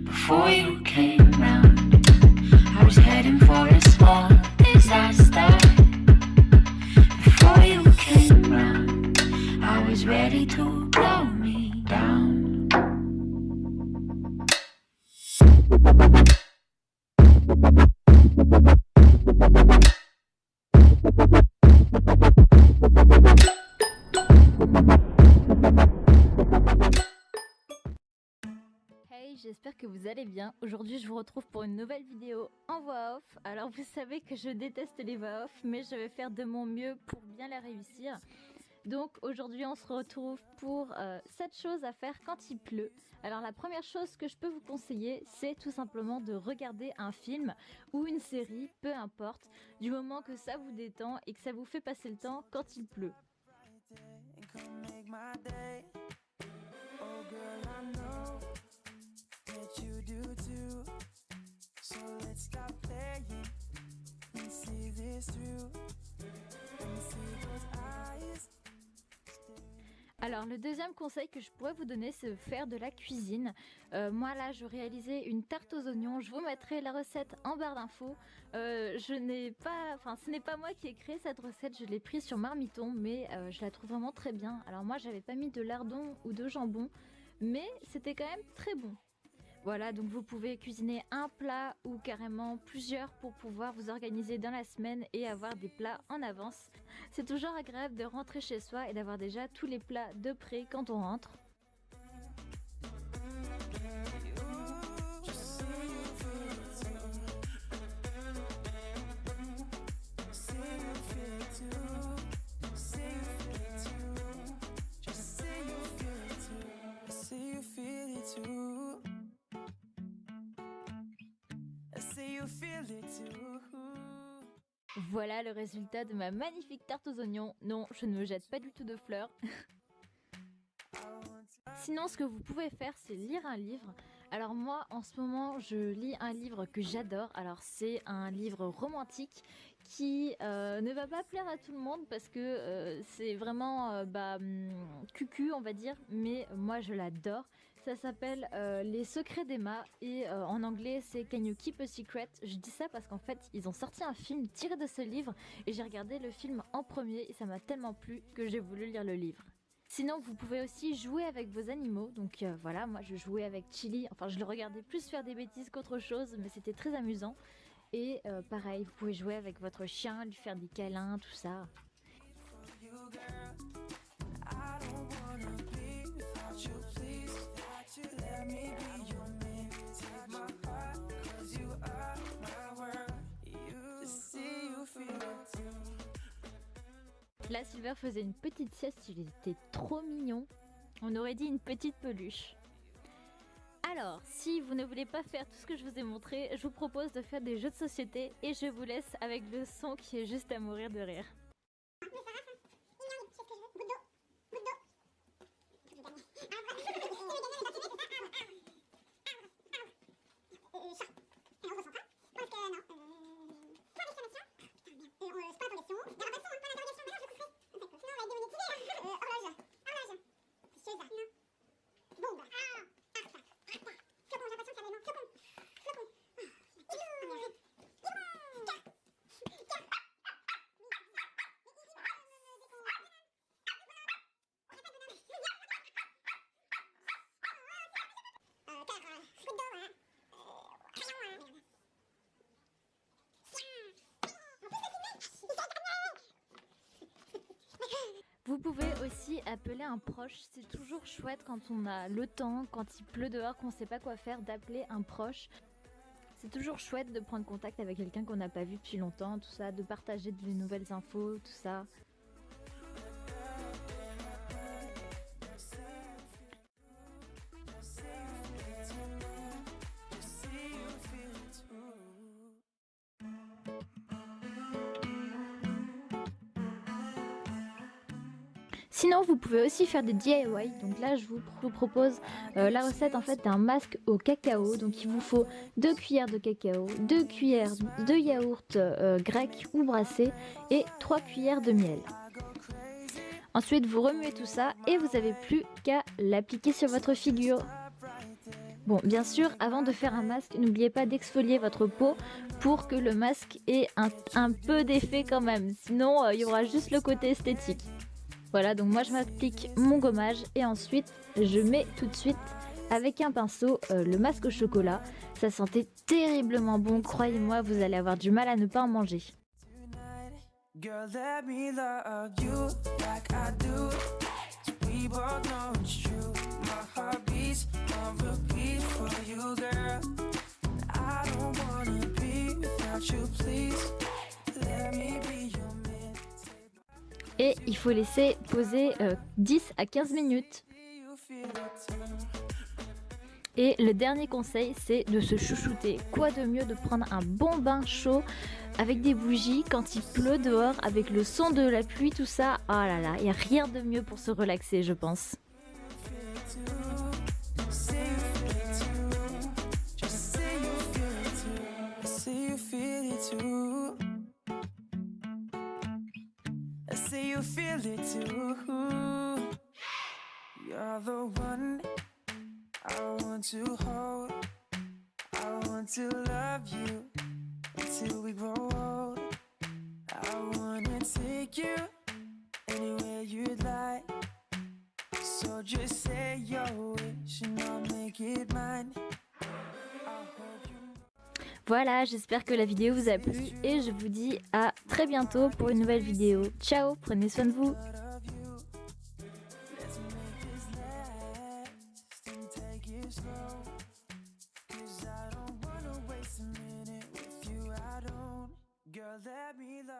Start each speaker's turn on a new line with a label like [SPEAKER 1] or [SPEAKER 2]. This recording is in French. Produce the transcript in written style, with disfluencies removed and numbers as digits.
[SPEAKER 1] before you came round. I was heading for a small disaster. Before you came round, I was ready to blow me down.
[SPEAKER 2] Hey, j'espère que vous allez bien. Aujourd'hui, je vous retrouve pour une nouvelle vidéo en voix off. Alors, vous savez que je déteste les voix off, mais je vais faire de mon mieux pour bien la réussir. Donc, aujourd'hui, on se retrouve pour 7 choses à faire quand il pleut. Alors, la première chose que je peux vous conseiller, c'est tout simplement de regarder un film ou une série, peu importe, du moment que ça vous détend et que ça vous fait passer le temps quand il pleut.
[SPEAKER 3] You do too. So let's stop playing and see this through and see those eyes.
[SPEAKER 2] Alors le deuxième conseil que je pourrais vous donner, c'est de faire de la cuisine. Moi là, je réalisais une tarte aux oignons. Je vous mettrai la recette en barre d'infos. Ce n'est pas moi qui ai créé cette recette. Je l'ai prise sur Marmiton, mais je la trouve vraiment très bien. Alors moi, j'avais pas mis de lardon ou de jambon, mais c'était quand même très bon. Voilà, donc vous pouvez cuisiner un plat ou carrément plusieurs pour pouvoir vous organiser dans la semaine et avoir des plats en avance. C'est toujours agréable de rentrer chez soi et d'avoir déjà tous les plats de près quand on rentre. Voilà le résultat de ma magnifique tarte aux oignons. Non, je ne me jette pas du tout de fleurs. Sinon, ce que vous pouvez faire, c'est lire un livre. Alors moi, en ce moment, je lis un livre que j'adore. Alors c'est un livre romantique qui ne va pas plaire à tout le monde parce que c'est vraiment cucu, on va dire. Mais moi, je l'adore. Ça s'appelle Les Secrets d'Emma et en anglais c'est Can You Keep a Secret. Je dis ça parce qu'en fait ils ont sorti un film tiré de ce livre et j'ai regardé le film en premier et ça m'a tellement plu que j'ai voulu lire le livre. Sinon vous pouvez aussi jouer avec vos animaux, donc voilà, moi je jouais avec Chili, enfin je le regardais plus faire des bêtises qu'autre chose mais c'était très amusant. Et pareil, vous pouvez jouer avec votre chien, lui faire des câlins, tout ça. Là, Silver faisait une petite sieste, il était trop mignon. On aurait dit une petite peluche. Alors, si vous ne voulez pas faire tout ce que je vous ai montré, je vous propose de faire des jeux de société et je vous laisse avec le son qui est juste à mourir de rire. Vous pouvez aussi appeler un proche, c'est toujours chouette quand on a le temps, quand il pleut dehors, qu'on ne sait pas quoi faire, d'appeler un proche. C'est toujours chouette de prendre contact avec quelqu'un qu'on n'a pas vu depuis longtemps, tout ça, de partager des nouvelles infos, tout ça. Sinon, vous pouvez aussi faire des DIY. Donc là, je vous propose la recette en fait d'un masque au cacao. Donc il vous faut 2 cuillères de cacao, 2 cuillères de yaourt grec ou brassé et 3 cuillères de miel. Ensuite, vous remuez tout ça et vous n'avez plus qu'à l'appliquer sur votre figure. Bon, bien sûr, avant de faire un masque, n'oubliez pas d'exfolier votre peau pour que le masque ait un peu d'effet quand même. Sinon, il y aura juste le côté esthétique. Voilà, donc moi je m'applique mon gommage et ensuite je mets tout de suite avec un pinceau le masque au chocolat. Ça sentait terriblement bon, croyez-moi, vous allez avoir du mal à ne pas en manger.
[SPEAKER 3] Girl, let me love you like I do. We both know it's true. My heart beats on repeat for you, girl. I don't wanna be without you, please. Let me be your man.
[SPEAKER 2] Et il faut laisser poser 10 à 15 minutes.
[SPEAKER 3] You feel it too.
[SPEAKER 2] Et le dernier conseil, c'est de se chouchouter. Quoi de mieux de prendre un bon bain chaud avec des bougies quand il pleut dehors, avec le son de la pluie, tout ça. Oh là là, il n'y a rien de mieux pour se relaxer, je pense.
[SPEAKER 3] Say you feel it too. Say you feel it too. You're the one I want to hold. I want to love you until we grow old. I wanna take you anywhere you'd like. So just say your wish and I'll make it mine. I hope you
[SPEAKER 2] Voilà, j'espère que la vidéo vous a plu et je vous dis à très bientôt pour une nouvelle vidéo. Ciao, prenez soin de vous.
[SPEAKER 3] of you. Let's make this last and take it slow. 'Cause I don't wanna waste a minute with you. I don't. Girl, let me love